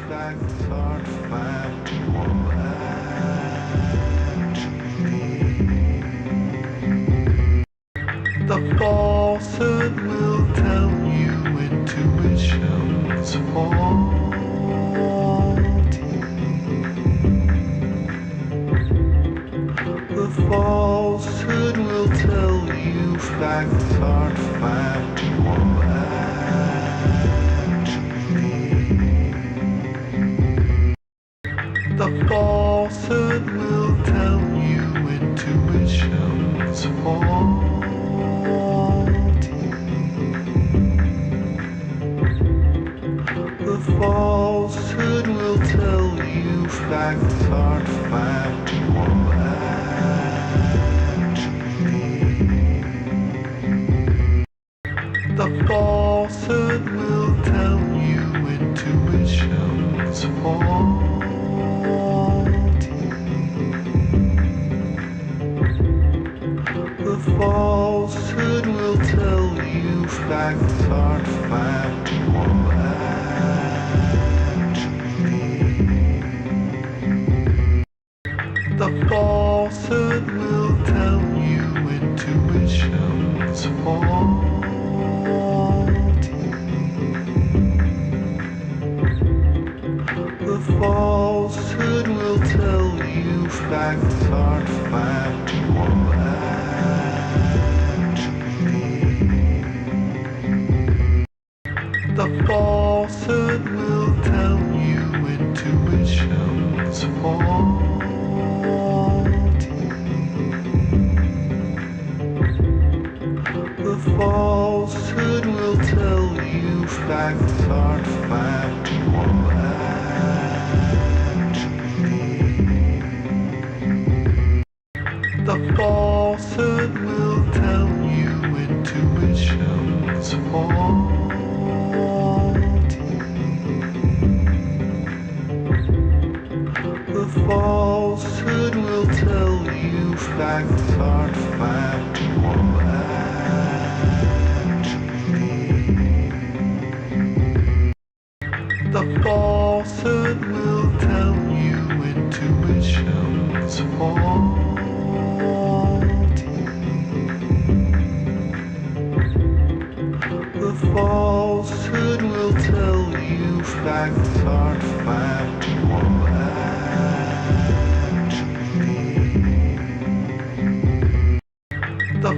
facts are factual actually. The falsehood will tell you intuition's faulty. The falsehood will tell you facts are factual actually. The falsehood will tell you intuition's faulty. The falsehood will tell you facts are factual actually. The falsehood will tell you intuition's faulty. The falsehood will tell you facts are factual actually. The falsehood will tell you intuition's faulty. The falsehood will tell you facts are factual actually. The falsehood will tell you intuition's faulty. The falsehood will tell you facts are factual actually. The falsehood will tell you intuition's faulty. The falsehood will tell you facts are factual actually. The falsehood will tell you intuition's faulty. The falsehood will tell you facts are factual actually. The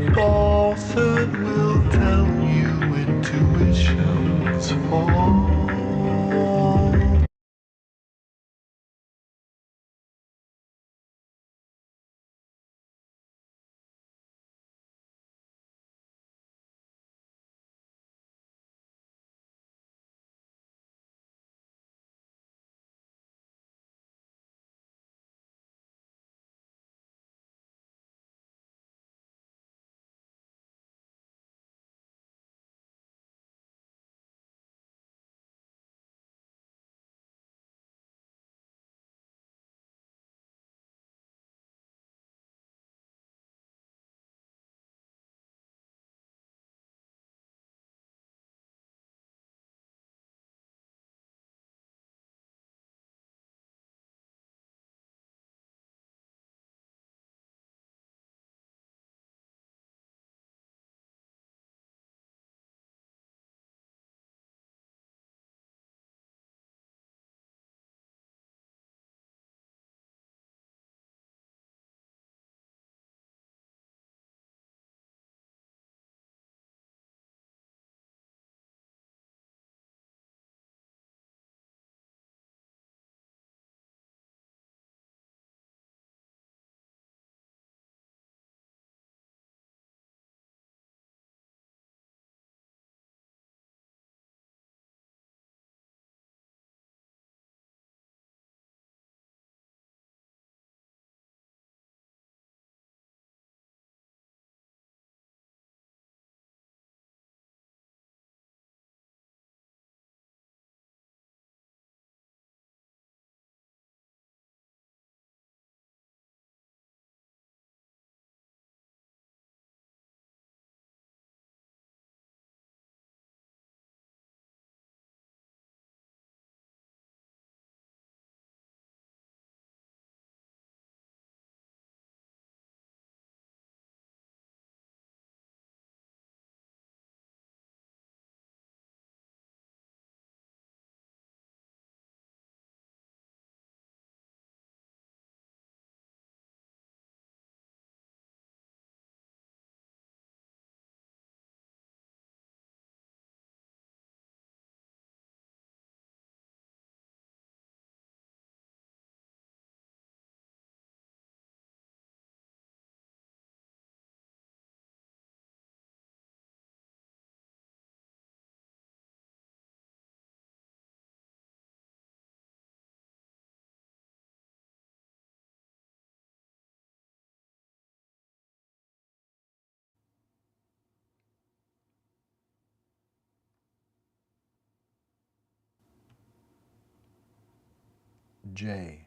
J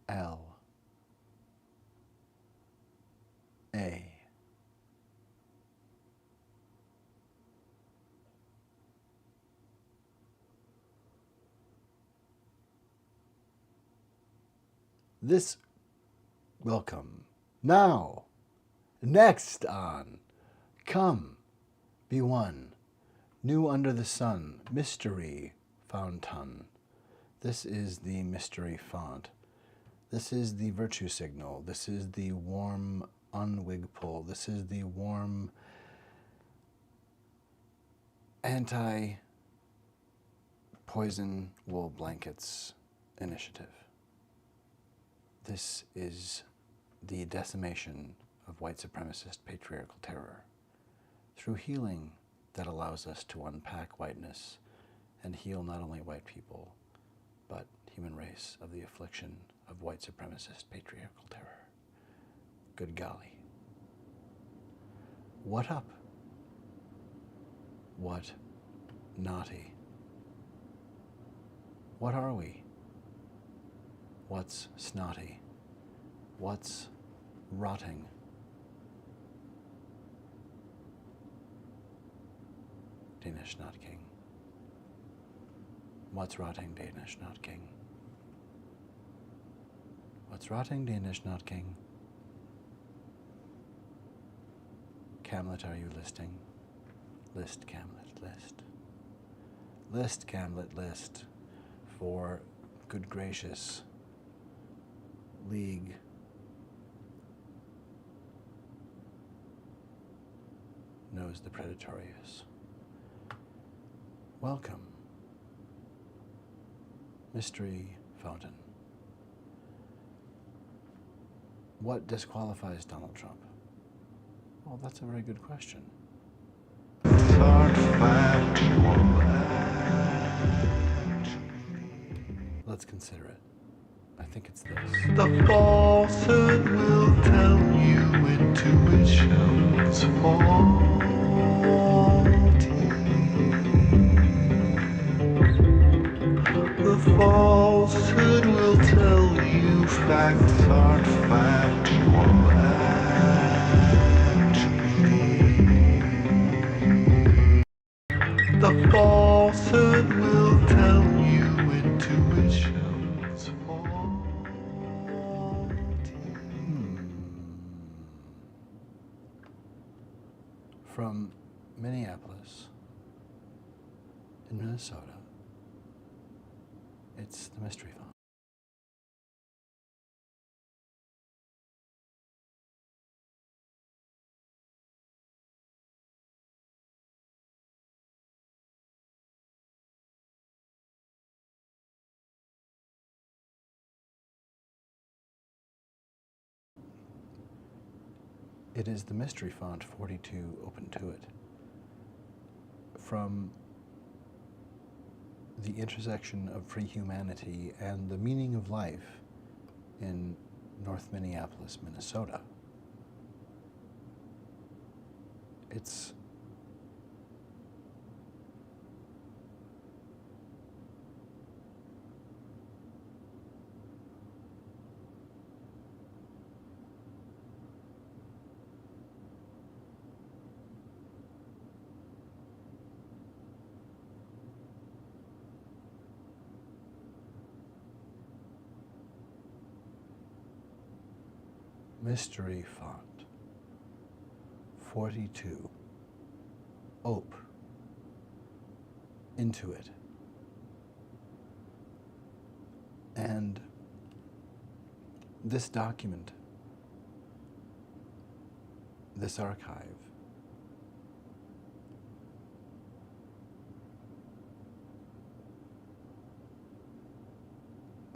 L A. This welcome. Now, next on Come, Be One, New Under the Sun, Mystery Fountain. This is the mystery font. This is the virtue signal. This is the warm unwig pull. This is the warm anti-poison wool blankets initiative. This is the decimation of white supremacist patriarchal terror through healing that allows us to unpack whiteness and heal not only white people, but human race of the affliction of white supremacist patriarchal terror. Good golly. What up? What naughty? What are we? What's snotty? What's rotting? Danish not king. What's rotting, Danish not king? What's rotting, Danish not king? Camlet, are you listing? List, Camlet, list. List, Camlet, list. For good gracious League knows the Predatorius. Welcome, Mystery Fountain. What disqualifies Donald Trump? Well, that's a very good question. Let's consider it. I think it's this. The falsehood will tell you intuition's faulty. The falsehood will tell you facts are factual actually. The falsehood will tell you intuition's faulty. From Minneapolis in Minnesota, it's the Mystery Font. It is the Mystery Font 42 Ope Intuit. From the intersection of free humanity and the meaning of life in North Minneapolis, Minnesota. It's Mystery Font 42 Ope Intuit. And this document, this archive,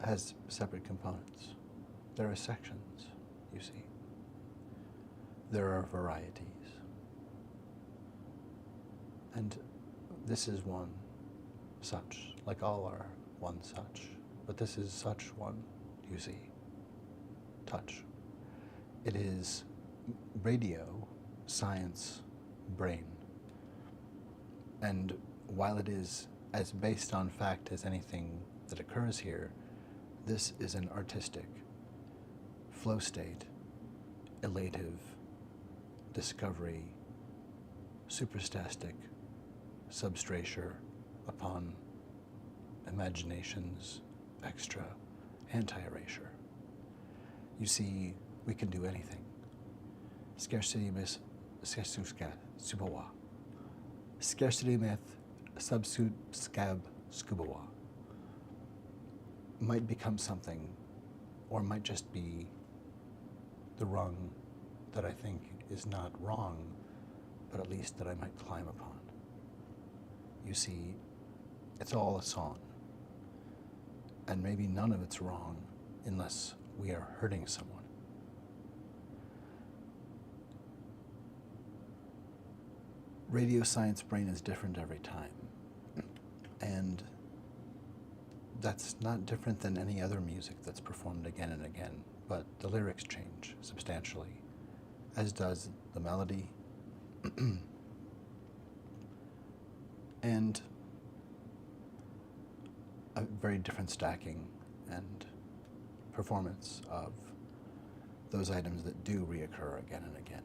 has separate components. There are sections, you see. There are varieties. And this is one such, like all are one such. But this is such one, you see. Touch. It is radio, science, brain. And while it is as based on fact as anything that occurs here, this is an artistic, flow state, elative, discovery, superstastic substracture upon imagination's extra anti-erasure. You see, we can do anything. Scarcity myth subawa. Scarcity myth subsud scab scubawa. Might become something, or might just be the rung that I think is not wrong, but at least that I might climb upon. You see, it's all a song, and maybe none of it's wrong unless we are hurting someone. Radio science brain is different every time, and that's not different than any other music that's performed again and again, but the lyrics change substantially, as does the melody, and a very different stacking and performance of those items that do reoccur again and again.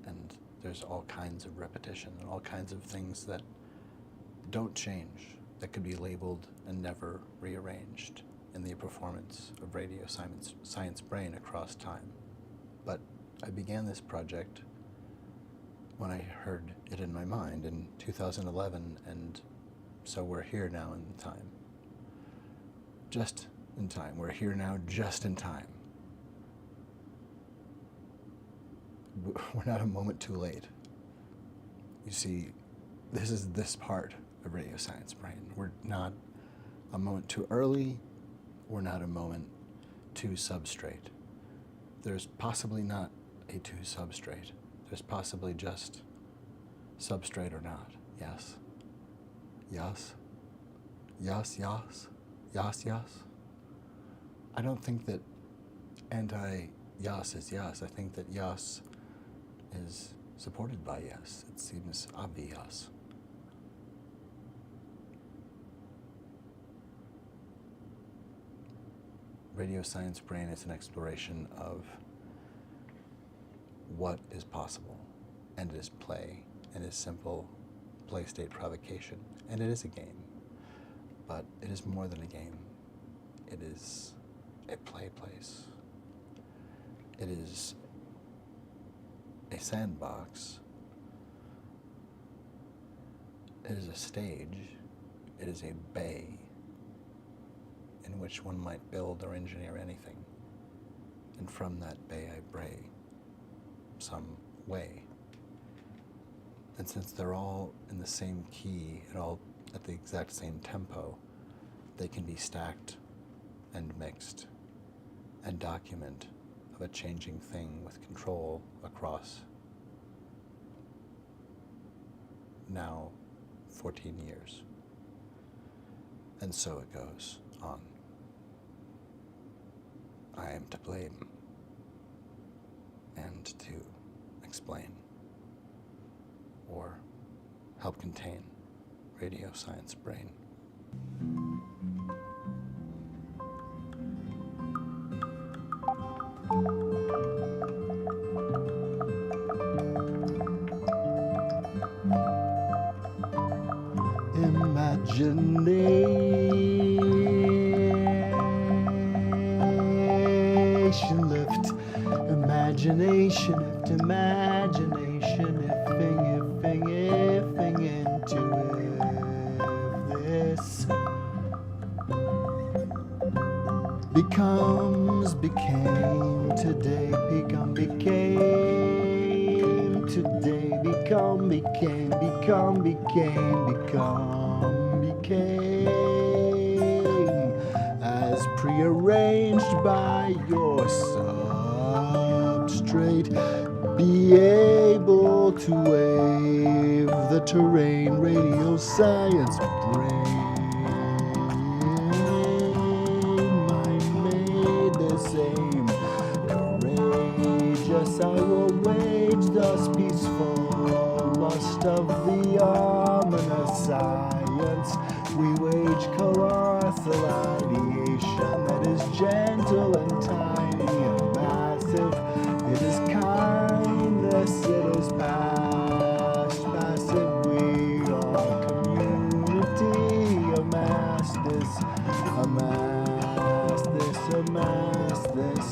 And there's all kinds of repetition and all kinds of things that don't change, that could be labeled and never rearranged in the performance of radio science brain across time. But I began this project when I heard it in my mind in 2011, and so we're here now in time. Just in time. We're here now just in time. We're not a moment too late. You see, this is this part of radio science brain. We're not a moment too early. We're not a moment too substrate. There's possibly not a too substrate. There's possibly just substrate or not. Yes. Yes. Yes, yes. Yes, yes. I don't think that anti-yes is yes. I think that yes is supported by yes. It seems obvious. Radio science brain is an exploration of what is possible, and it is play, and it is simple play state provocation, and it is a game, but it is more than a game. It is a play place. It is a sandbox. It is a stage. It is a bay in which one might build or engineer anything. And from that bay I bray some way. And since they're all in the same key and all at the exact same tempo, they can be stacked and mixed and document of a changing thing with control across now 14 years. And so it goes on. I am to blame and to explain or help contain radio science brain. Imagination lift, imagination lift, imagination ifing into if this becomes, became, today became, today become, became, as prearranged by your substrate, be able to wave the terrain, radio science brain. Mind made the same, courageous I will wage thus peaceful lust of the ominous science. We nation that is gentle and tiny and massive. It is kindness, it is past, passive. We are community. Amass this, amass this, amass this.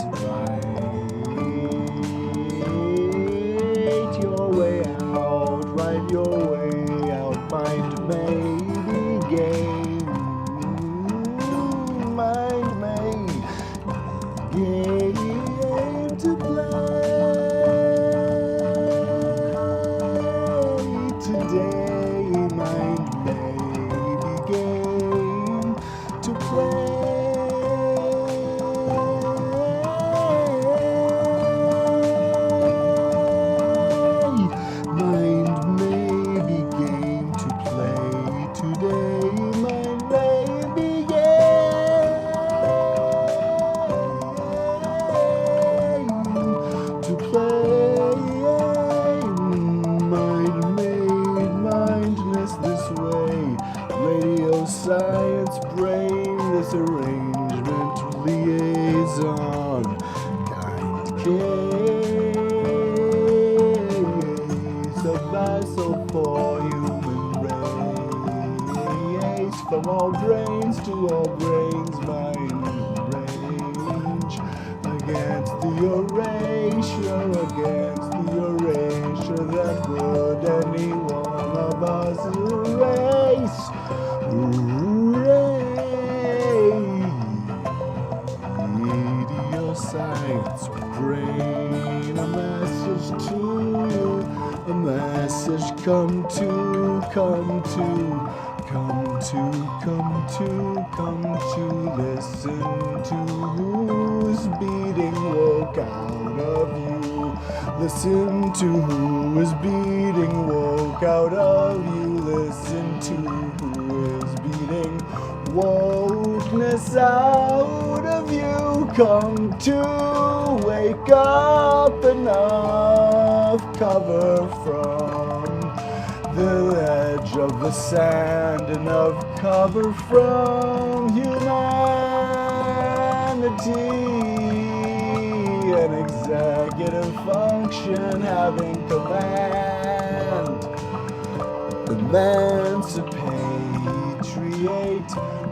Write your way out, write your way out. Mind may be game, mind may game to play today. Mind may be game to play. Mind may be game to play today. Mind may be game to play. Mind made mindness this way. Radio science brain, this arrangement liaison. Kind case, a vessel for human race. From all brains to all brains, mind range. Against the erasure, against the erasure that would any one of us erase. Radio science brain, a message to you, a message come to, come to. Come to listen to who's beating woke out of you. Listen to who is beating woke out of you. Listen to who is beating wokeness out of you. Come to wake up enough, cover from the edge of the sand, enough cover from humanity, an executive function having command, emancipate,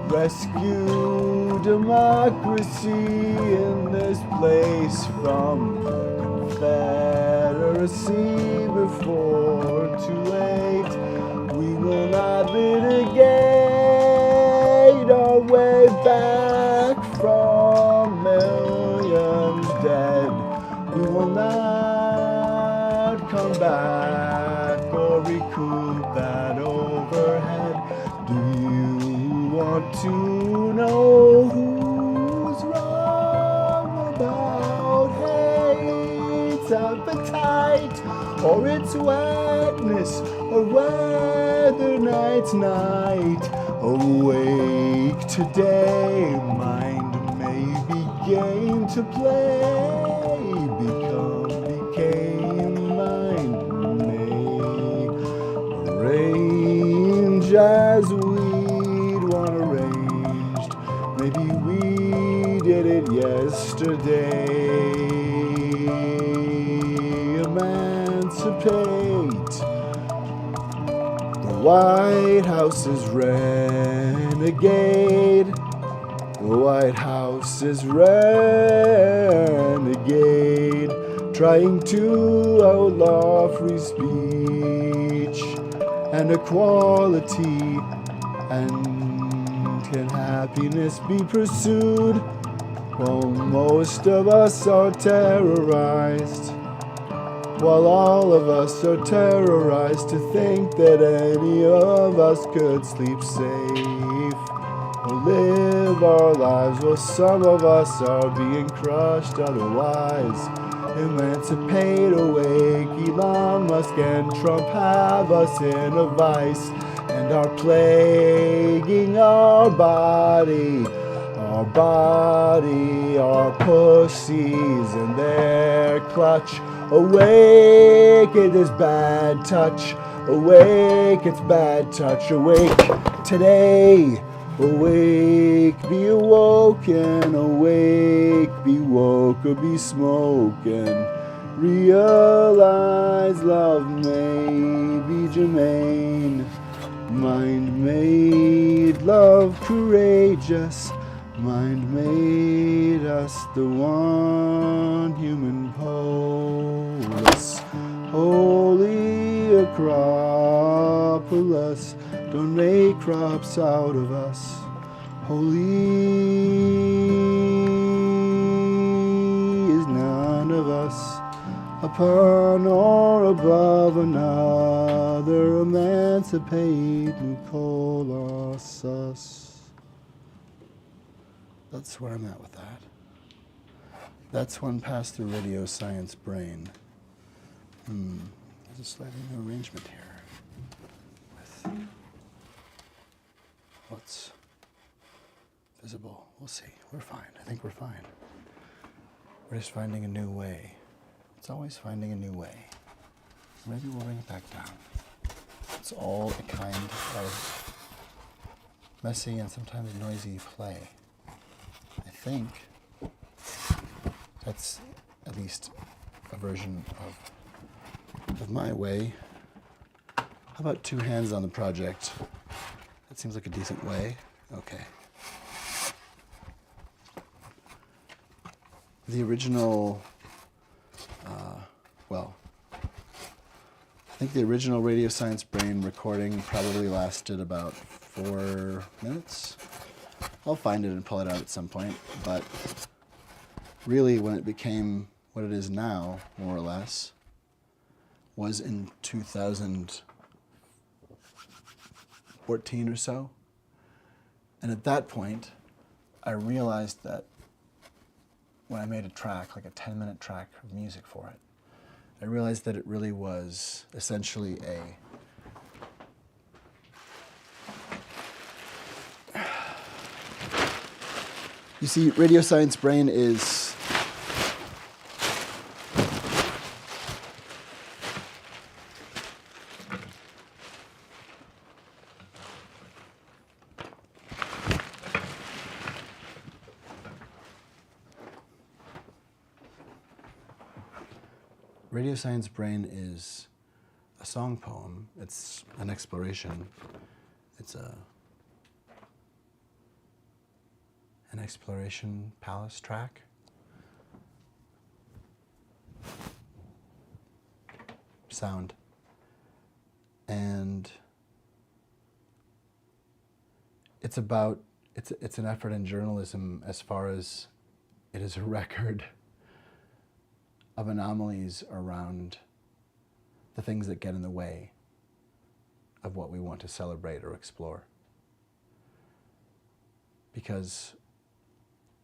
rescue democracy in this place from confederacy before too late. We will not litigate our way back from millions dead. We will not come back or recoup that overhead. Do you want to know who's wrong about hate's appetite, or its wetness, or whether night's night? Awake today, mind may be game to play. Became mind may arrange as we'd want arranged. Maybe we did it yesterday. Emancipate. The White House is renegade. The White House is renegade, trying to outlaw free speech and equality. And can happiness be pursued? Well, most of us are terrorized, while all of us are terrorized to think that any of us could sleep safe or live our lives. Well, some of us are being crushed otherwise. Emancipate, awake. Elon Musk and Trump have us in a vice and are plaguing our body, our pussies in their clutch. Awake, it is bad touch. Awake, it's bad touch. Awake today. Awake, be awoken, awake, be woke, or be smoken. Realize love may be germane. Mind made love courageous. Mind made us the one human polis. Holy Acropolis, don't make crops out of us. Holy is none of us, upon or above another. Emancipate new colossus. That's where I'm at with that. That's one passed through radio science brain. There's a slightly new arrangement here with what's visible. We'll see. We're fine. I think we're fine. We're just finding a new way. It's always finding a new way. Maybe we'll bring it back down. It's all a kind of messy and sometimes noisy play. I think that's at least a version of my way. How about two hands on the project? That seems like a decent way. Okay. The original, I think the original Radio Science Brain recording probably lasted about 4 minutes. I'll find it and pull it out at some point, but really when it became what it is now, more or less, was in 2014 or so. And at that point, I realized that when I made a track, like a 10-minute track of music for it, I realized that it really was essentially You see, Radio Science Brain is Radio Science Brain is a song poem. It's an exploration. It's an exploration palace track. Sound. And it's an effort in journalism as far as it is a record of anomalies around the things that get in the way of what we want to celebrate or explore. Because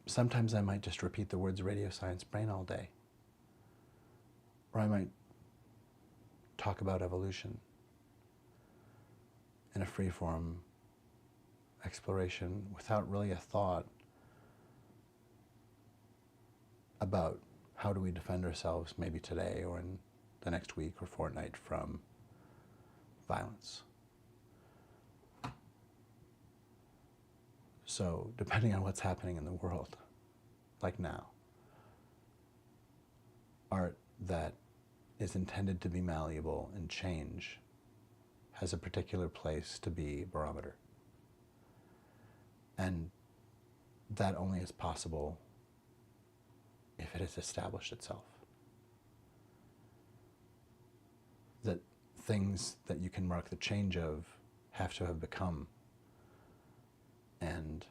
sometimes I might just repeat the words Radio Science Brain all day. Or I might talk about evolution in a free-form exploration without really a thought about how do we defend ourselves maybe today or in the next week or fortnight from violence. So depending on what's happening in the world, like now, art that is intended to be malleable and change has a particular place to be barometer. And that only is possible if it has established itself. That things that you can mark the change of have to have become. And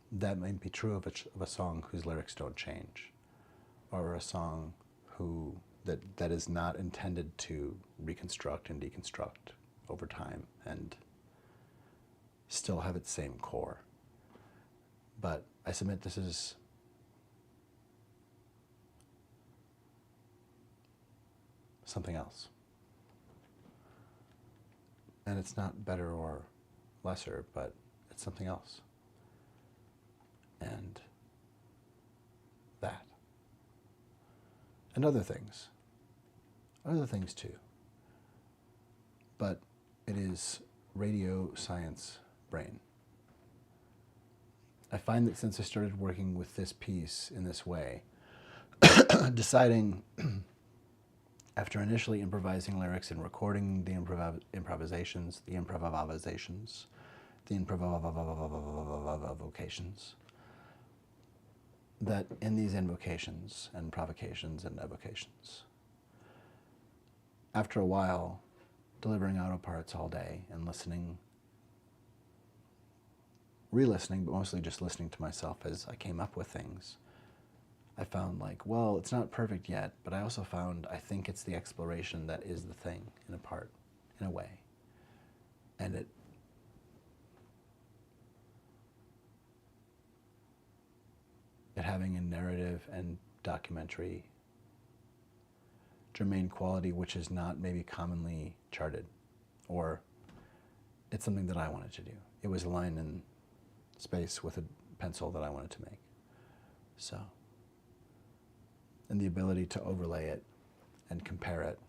that might be true of a song whose lyrics don't change, or a song that is not intended to reconstruct and deconstruct over time and still have its same core. But I submit this is something else. And it's not better or lesser, but it's something else. And that. And other things too. But it is Radio Science Brain. I find that since I started working with this piece in this way, deciding after initially improvising lyrics and recording the improvisations, the invocations, that in these invocations and provocations and evocations, after a while, delivering auto parts all day and listening, re-listening, but mostly just listening to myself as I came up with things, I found like, well, it's not perfect yet, but I also found I think it's the exploration that is the thing in a part, in a way. And it having a narrative and documentary germane quality, which is not maybe commonly charted, or it's something that I wanted to do. It was a line in space with a pencil that I wanted to make. So, and the ability to overlay it and compare it,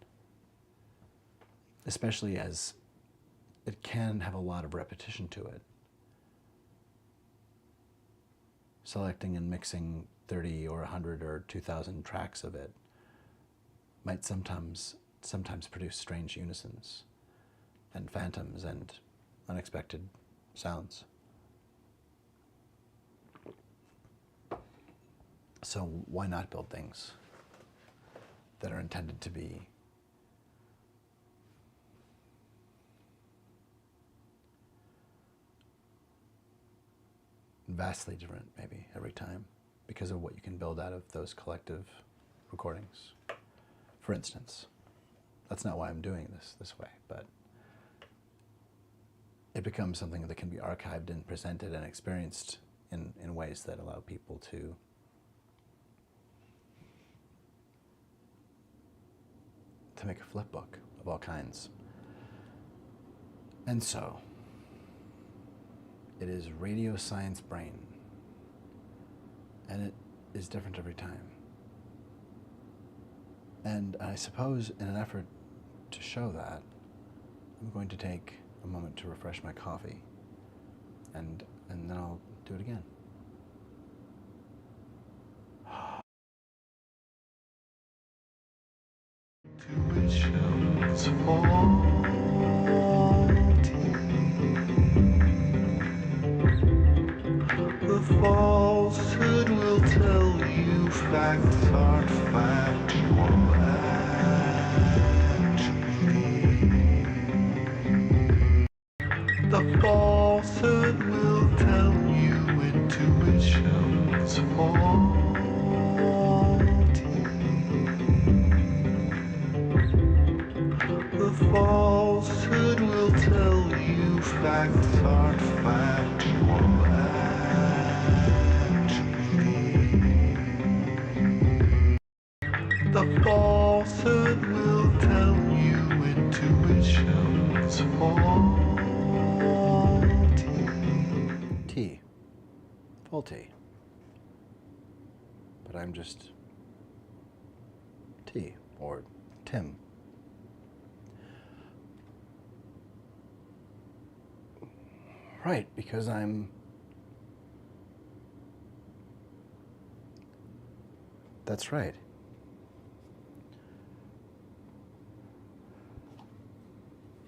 especially as it can have a lot of repetition to it. Selecting and mixing 30 or 100 or 2,000 tracks of it might sometimes produce strange unisons and phantoms and unexpected sounds. So why not build things that are intended to be vastly different, maybe, every time, because of what you can build out of those collective recordings. For instance, that's not why I'm doing this way, but it becomes something that can be archived and presented and experienced in ways that allow people to make a flip book of all kinds. And so, it is radio science brain, and it is different every time. And I suppose in an effort to show that, I'm going to take a moment to refresh my coffee, and then I'll do it again. Tuition's faulty. The falsehood will tell you facts aren't factual actually. The falsehood will tell you intuition's faulty. The falsehood will tell you facts aren't factual actually. The falsehood will tell you intuition's faulty. T. Faulty. But I'm just T, or Tim. Right, because that's right.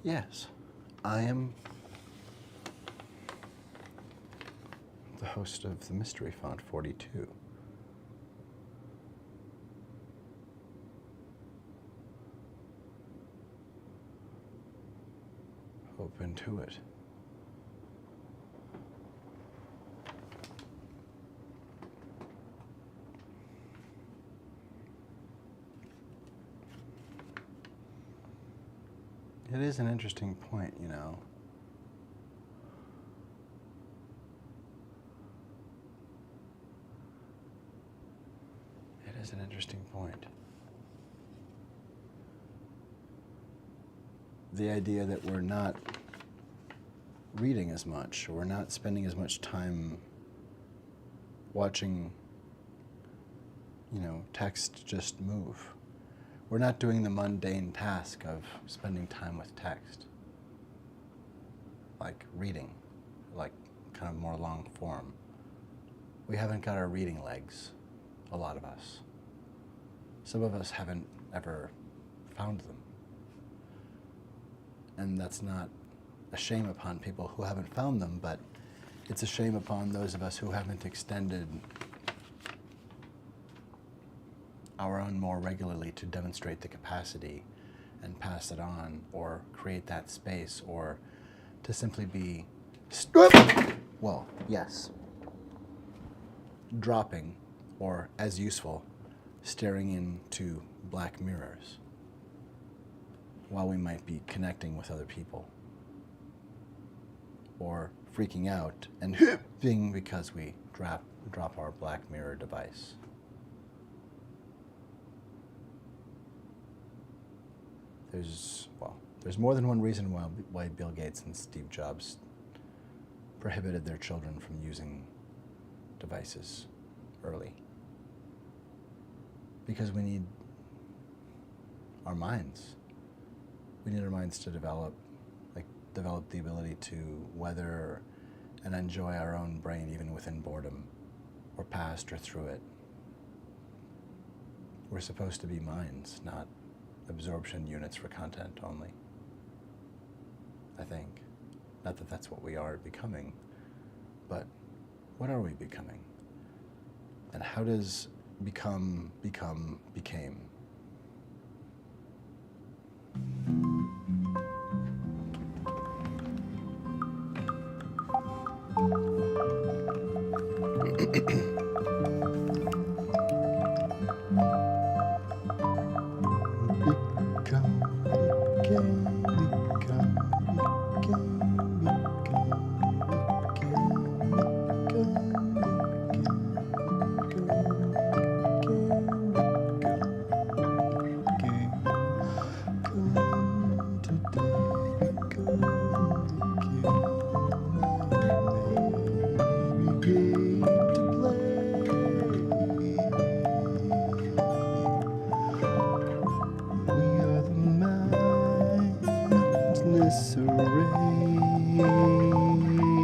Yes, I am the host of the Mystery Font 42. Ope Intuit. It is an interesting point, you know. It is an interesting point. The idea that we're not reading as much, or we're not spending as much time watching, you know, text just move. We're not doing the mundane task of spending time with text, like reading, like kind of more long form, We haven't got our reading legs, a lot of us. Some of us haven't ever found them. And that's not a shame upon people who haven't found them, but it's a shame upon those of us who haven't extended our own more regularly to demonstrate the capacity and pass it on, or create that space, or to simply be, well, yes, dropping, or as useful, staring into black mirrors while we might be connecting with other people, or freaking out and being because we drop our black mirror device. There's more than one reason why Bill Gates and Steve Jobs prohibited their children from using devices early. Because we need our minds. We need our minds to develop the ability to weather and enjoy our own brain even within boredom, or past or through it. We're supposed to be minds, not absorption units for content only. I think. Not that that's what we are becoming, but what are we becoming? And how does became?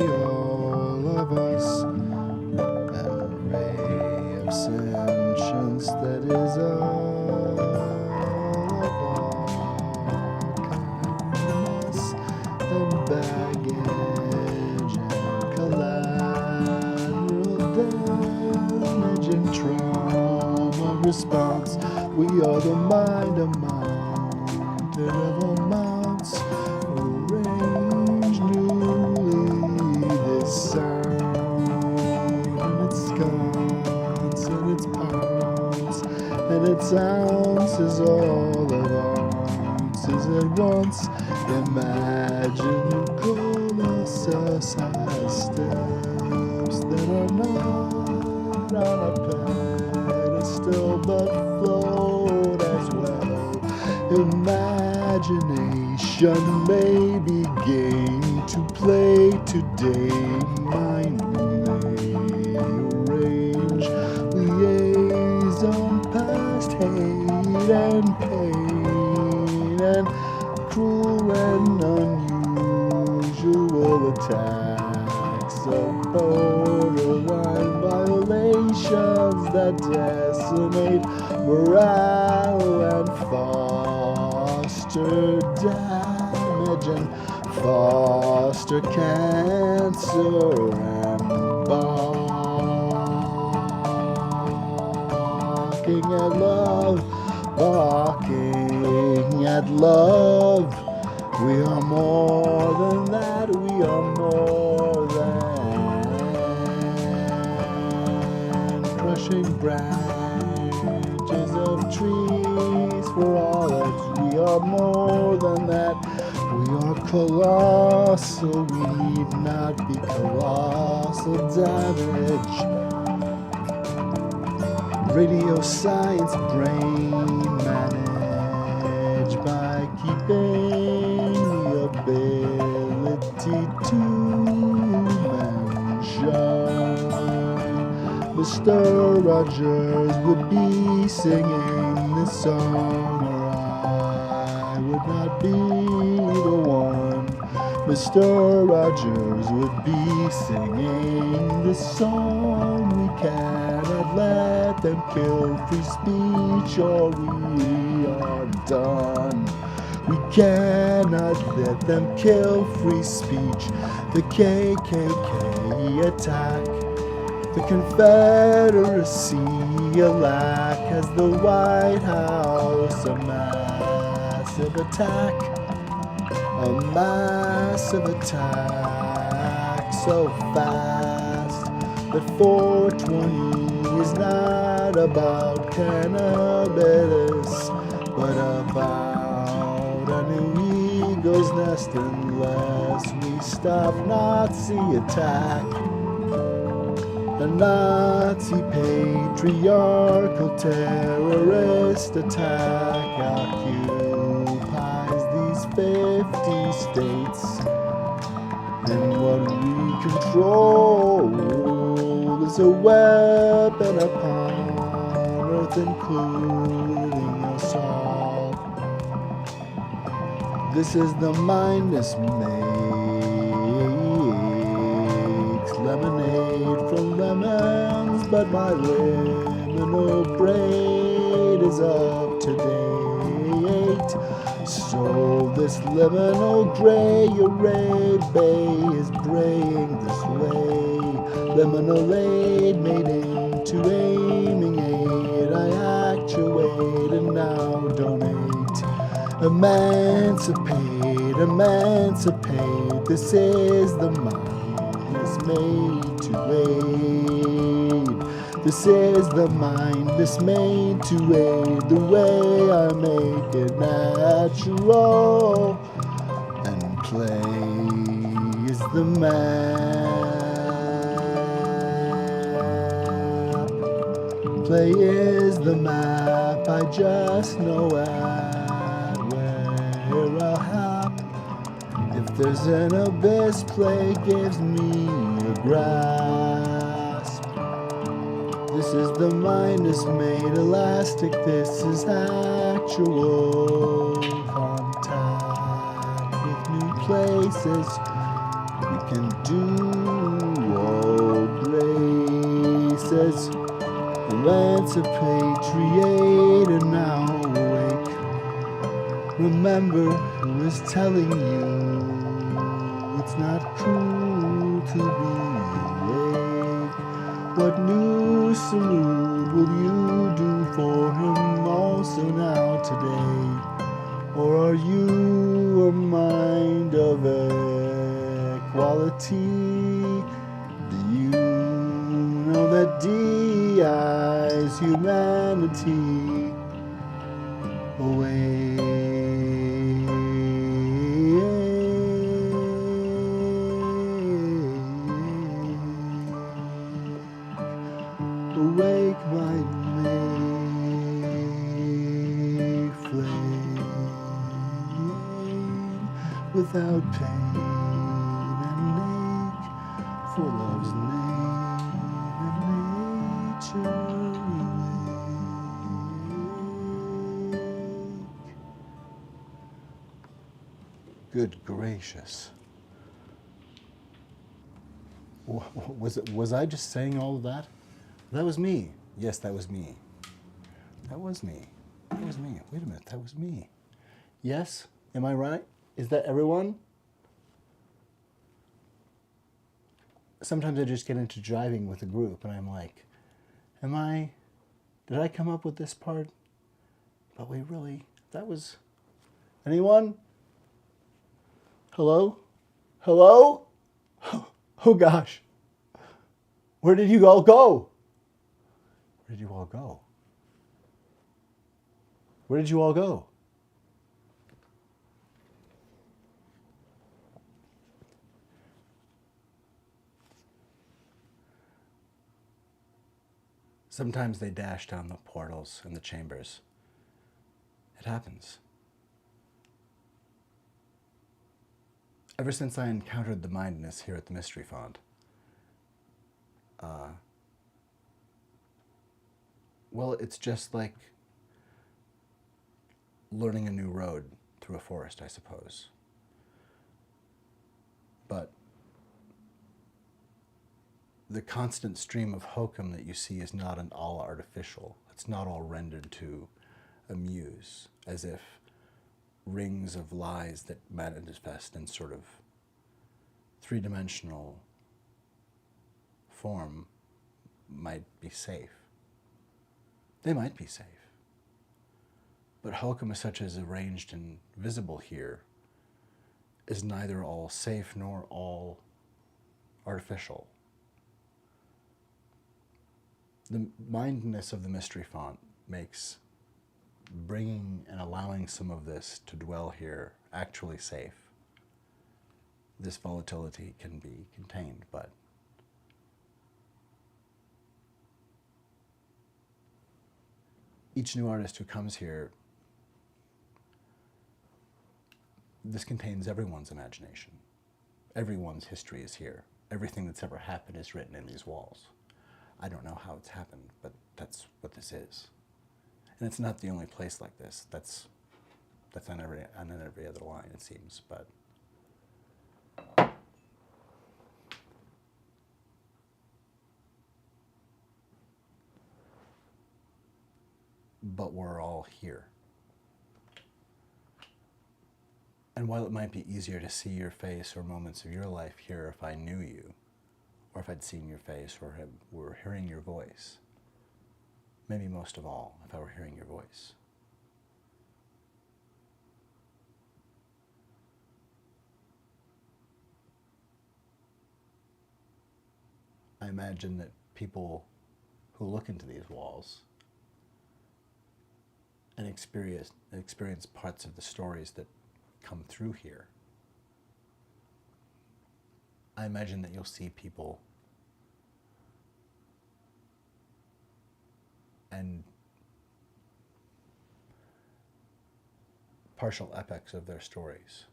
All of us, an ray of sentience that is all of our kindness and baggage and collateral damage and trauma response. We are the mind, a mountain of amounts. Arrange newly this sound, and its sconce, and its pounds, and its ounces, all of ounces at once. Imagine you colossal-sized steps that are not on a pedestal but float as well. Imagination may begin to play today. Mind may arrange liaison past hate and pain and cruel and unusual attacks of borderline violations that decimate morale and foster damage and foster cancer and barking at love, barking at love. We are more than that, we are more than crushing branches of trees for all that. We are more than that, we are colossal, we need not be colossal damage. Radio science brain managed by keeping the ability to mention. Mr. Rogers would be singing this song, or I would not be the one. Mr. Rogers would be singing this song we cannot let them kill free speech or we are done. We cannot let them kill free speech. The KKK attack the Confederacy, alack, has the White House a massive attack. A massive attack so fast that 420 is not about cannabis, but about a new eagle's nest unless we stop Nazi attack. A Nazi patriarchal terrorist attack occupies these 50 states. And what we control is a weapon upon earth, including us all. This is the mindless makes lemonade from lemons, but my liminal braid is up to date. So this liminal gray array bay is braying this way. Lemonade made into aiming aid. I actuate and now donate. Emancipate, emancipate. This is the mind that's made to aid. This is the mind that's made to aid. The way I make it natural and play is the map. Play is the map. I just know at where I'll hap. If there's an abyss, play gives me a grasp. This is the mind that's made elastic. This is actual contact with new places. We can do old graces. Emancipate, create, and now awake. Remember who is telling you it's not cool to be awake. What new salute will you do for him also now today? Or are you a mind of equality? Do you know that DI's humanity away? Awake my May flame without pain and ache for love's name and nature awake. Good gracious. Was I just saying all of that? That was me. Yes, that was me. That was me. That was me. Wait a minute, that was me. Yes? Am I right? Is that everyone? Sometimes I just get into driving with a group and I'm like, did I come up with this part? But that was, anyone? Hello? Hello? Oh gosh. Where did you all go? Where did you all go? Where did you all go? Sometimes they dash down the portals and the chambers. It happens. Ever since I encountered the mindness here at the Mystery Font, well, it's just like learning a new road through a forest, I suppose. But the constant stream of hokum that you see is not an all artificial. It's not all rendered to amuse, as if rings of lies that manifest in sort of three-dimensional form might be safe. They might be safe. But hokum, such as arranged and visible here, is neither all safe nor all artificial. The mindedness of the mystery font makes bringing and allowing some of this to dwell here actually safe. This volatility can be contained, but each new artist who comes here, this contains everyone's imagination. Everyone's history is here. Everything that's ever happened is written in these walls. I don't know how it's happened, but that's what this is. And it's not the only place like this. That's on every other line, it seems, but we're all here. And while it might be easier to see your face or moments of your life here if I knew you, or if I'd seen your face or were hearing your voice, maybe most of all, if I were hearing your voice. I imagine that people who look into these walls and experience parts of the stories that come through here, I imagine that you'll see people and partial epochs of their stories,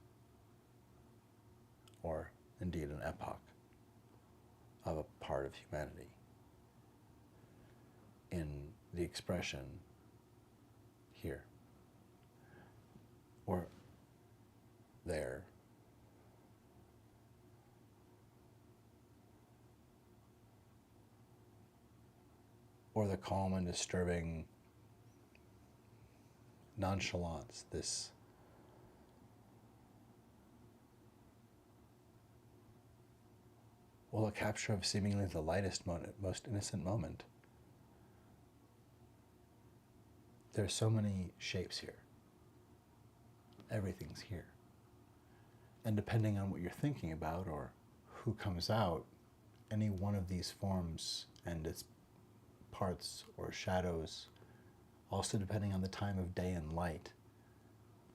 or indeed an epoch of a part of humanity, in the expression here, or there, or the calm and disturbing nonchalance, this a capture of seemingly the lightest moment, most innocent moment. There's so many shapes here. Everything's here. And depending on what you're thinking about or who comes out, any one of these forms and its parts or shadows, also depending on the time of day and light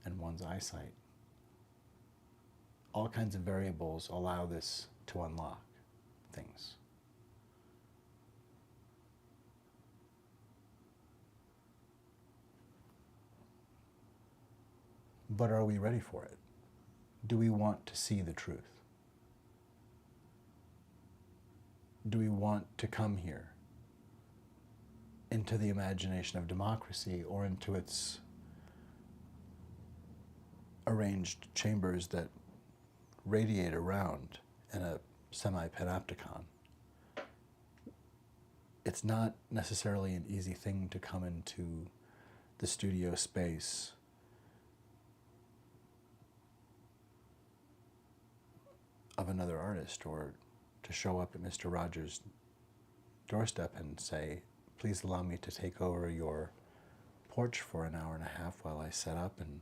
and one's eyesight, all kinds of variables allow this to unlock things. But are we ready for it? Do we want to see the truth? Do we want to come here into the imagination of democracy or into its arranged chambers that radiate around in a semi-panopticon? It's not necessarily an easy thing to come into the studio space of another artist, or to show up at Mr. Rogers' doorstep and say, please allow me to take over your porch for an hour and a half while I set up and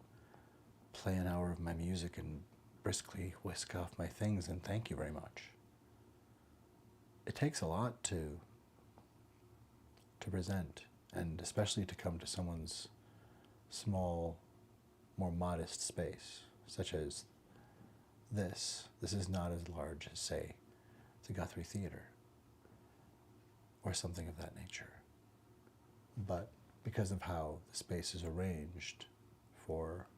play an hour of my music and briskly whisk off my things and thank you very much. It takes a lot to present, and especially to come to someone's small, more modest space, such as this. This is not as large as, say, the Guthrie Theater or something of that nature. But because of how the space is arranged for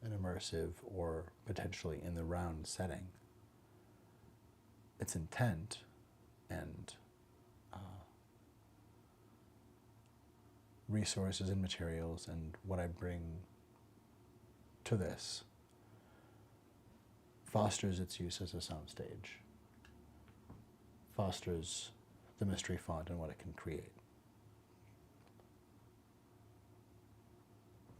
an immersive or potentially in the round setting, its intent and resources and materials and what I bring to this fosters its use as a soundstage. fosters the mystery font and what it can create.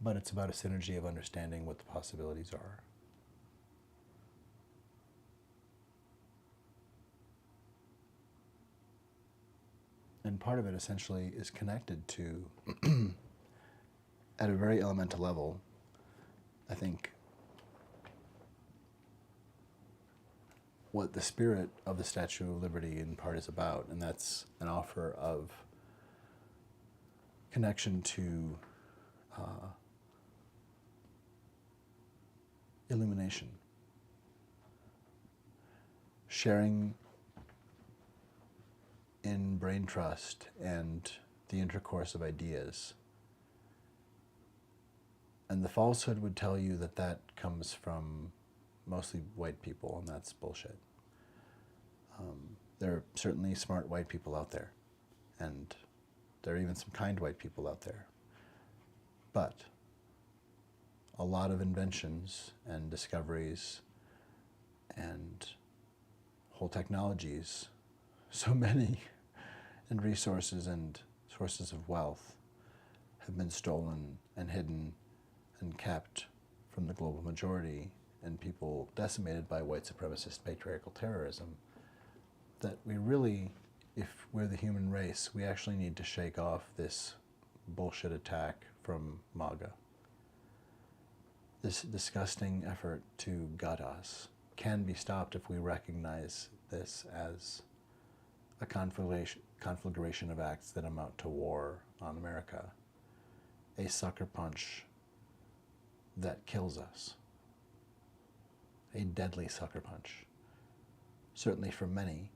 But it's about a synergy of understanding what the possibilities are. And part of it essentially is connected to, at a very elemental level, I think, what the spirit of the Statue of Liberty in part is about, and that's an offer of connection to illumination, sharing in brain trust and the intercourse of ideas. And the falsehood would tell you that that comes from mostly white people, and that's bullshit. There are certainly smart white people out there, and there are even some kind white people out there. But a lot of inventions and discoveries and whole technologies, so many, and resources and sources of wealth have been stolen and hidden and kept from the global majority and people decimated by white supremacist patriarchal terrorism, that we really, if we're the human race, we actually need to shake off this bullshit attack from MAGA. This disgusting effort to gut us can be stopped if we recognize this as a conflagration of acts that amount to war on America, a sucker punch that kills us, a deadly sucker punch, certainly for many,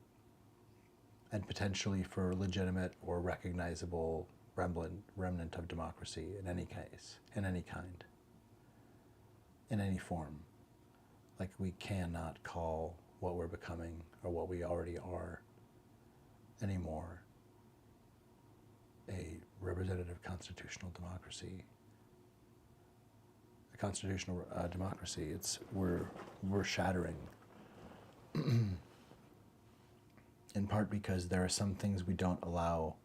and potentially for legitimate or recognizable remnant of democracy in any case, in any kind, in any form. Like, we cannot call what we're becoming or what we already are anymore a representative constitutional democracy. A constitutional democracy, we're shattering. In part because there are some things we don't allow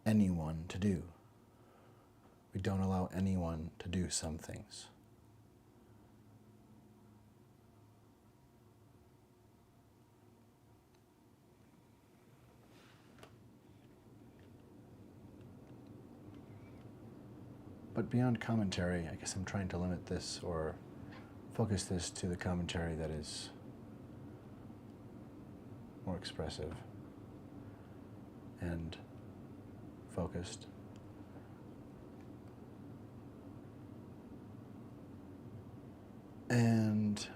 anyone to do. We don't allow anyone to do some things. But beyond commentary, I guess I'm trying to limit this or focus this to the commentary that is more expressive and focused. And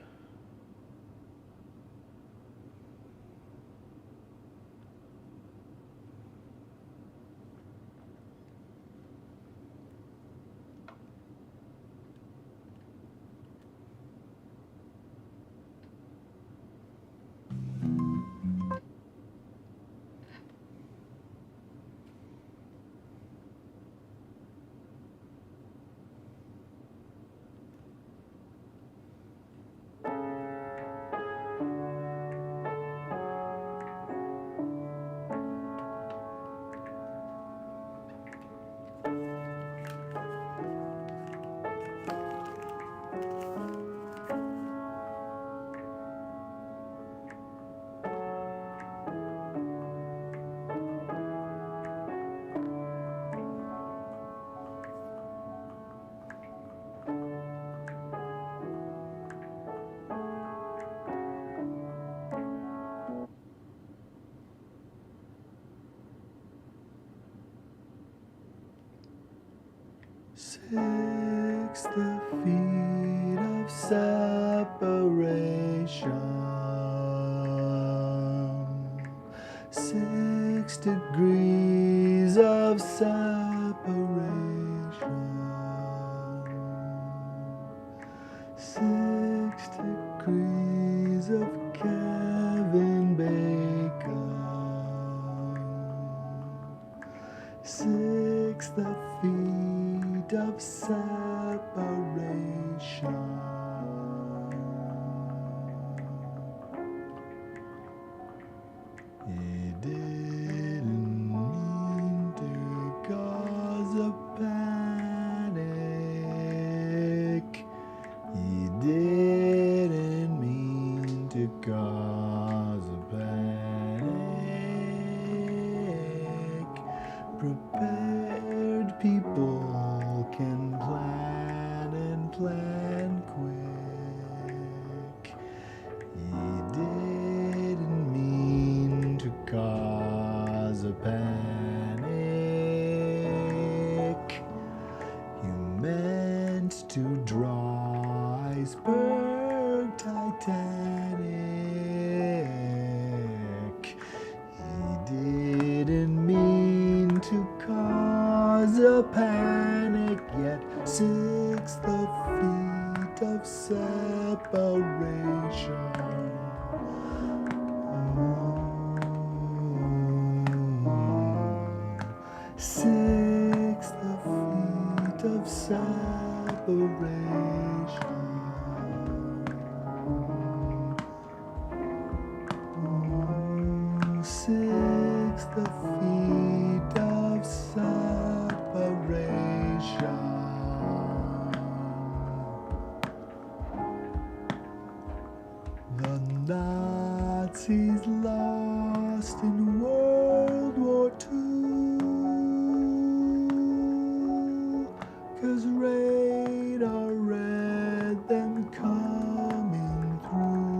Six the feet of separation, 6 degrees of separation, 6 degrees of Kevin Bacon, 6 the feet of separation. to draw iceberg Titanic. He didn't mean to cause a panic, yet 6 feet of separation. 6 feet of separation. 6 feet of separation. The Nazis lost in World War II, 'cause radar read them coming through.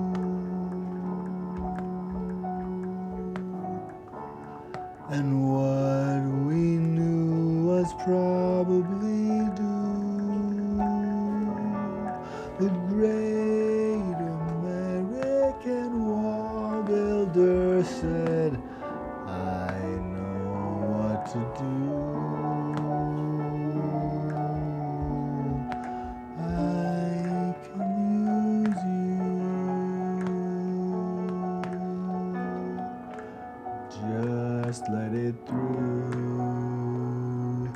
And what we knew was probably due. The great American wall builder said, I know what to do. I can use you. Just let it through.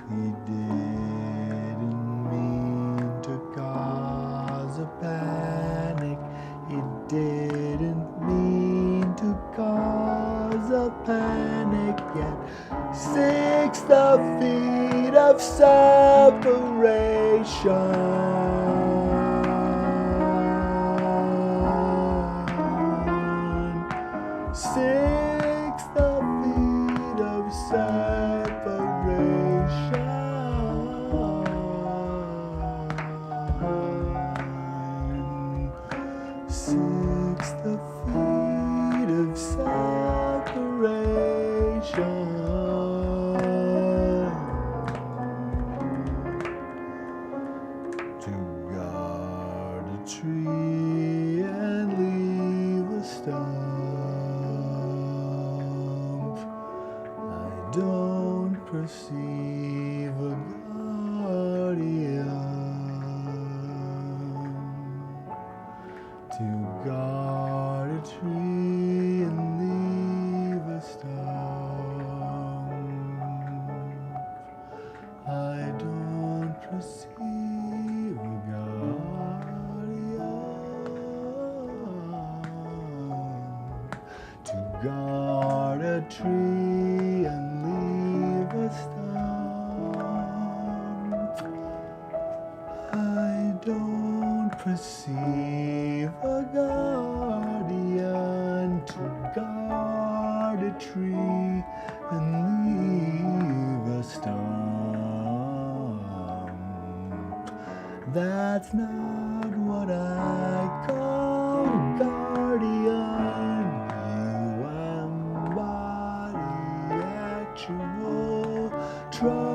He didn't mean to cause a panic. He didn't mean to cause a panic yet. 6 feet of separation. 6 feet of separation. 6 feet of separation. To guard a tree and leave a stump, I don't perceive a guardian. To guard a tree and leave a stump, I don't perceive a guardian. To guard a tree and leave a stump, I don't perceive a guardian. To guard a tree and leave a stump, that's not what I call guardian. You embody actual Trump.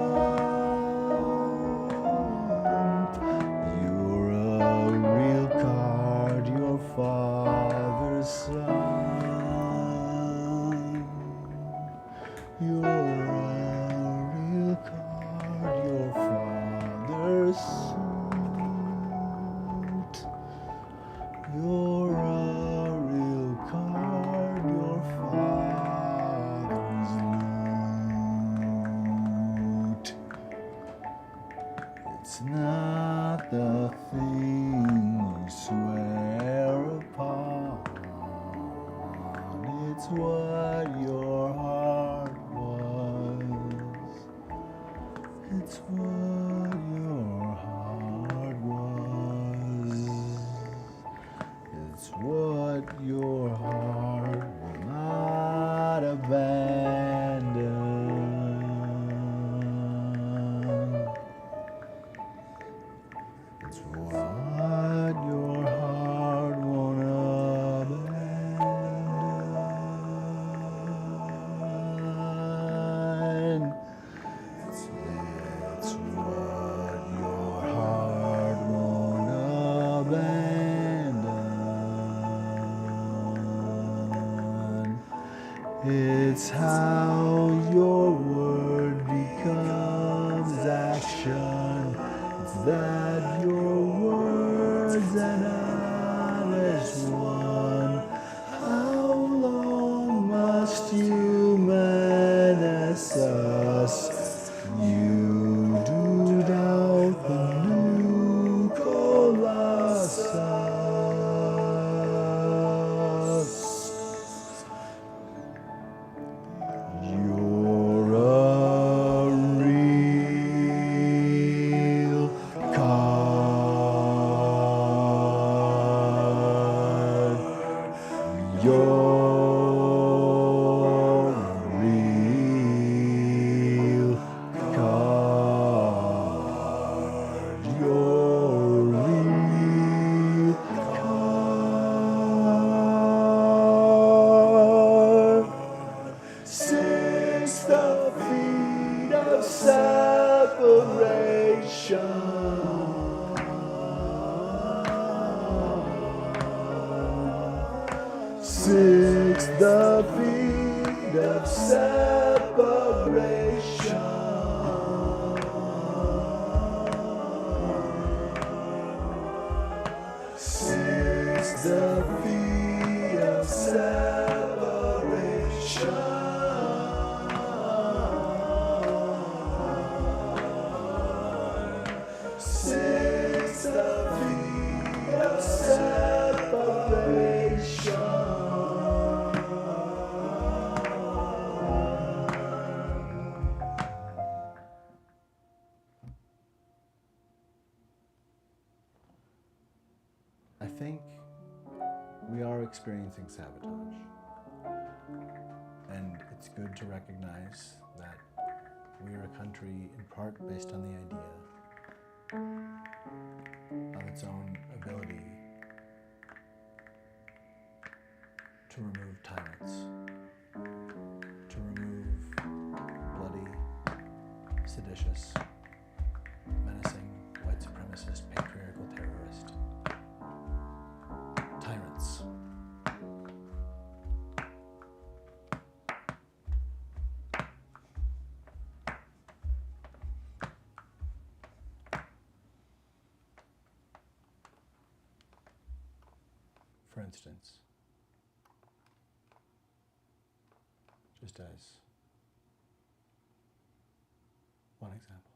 You're a real card, your father's son. You're a real card, your father's suit. You're a real card, your father's loot. It's not the thing you swear upon. It's what your heart was. It's what your heart was. It's what your heart will not abandon. It's what your heart won't abandon. It's It's how your word becomes action. It's that your words and honest one. How long must you menace us? You do doubt the new Colossus. You're a real card. You're a real card. You're a real card. 6 the feet of separation. 6 the feet of separation. 6 the feet of separation. 6 the feet of separation. I think we are experiencing sabotage. And it's good to recognize that we are a country in part based on the idea of its own ability to remove tyrants, to remove bloody, seditious, menacing, white supremacist, patriarchal terrorist tyrants. For instance, just as one example,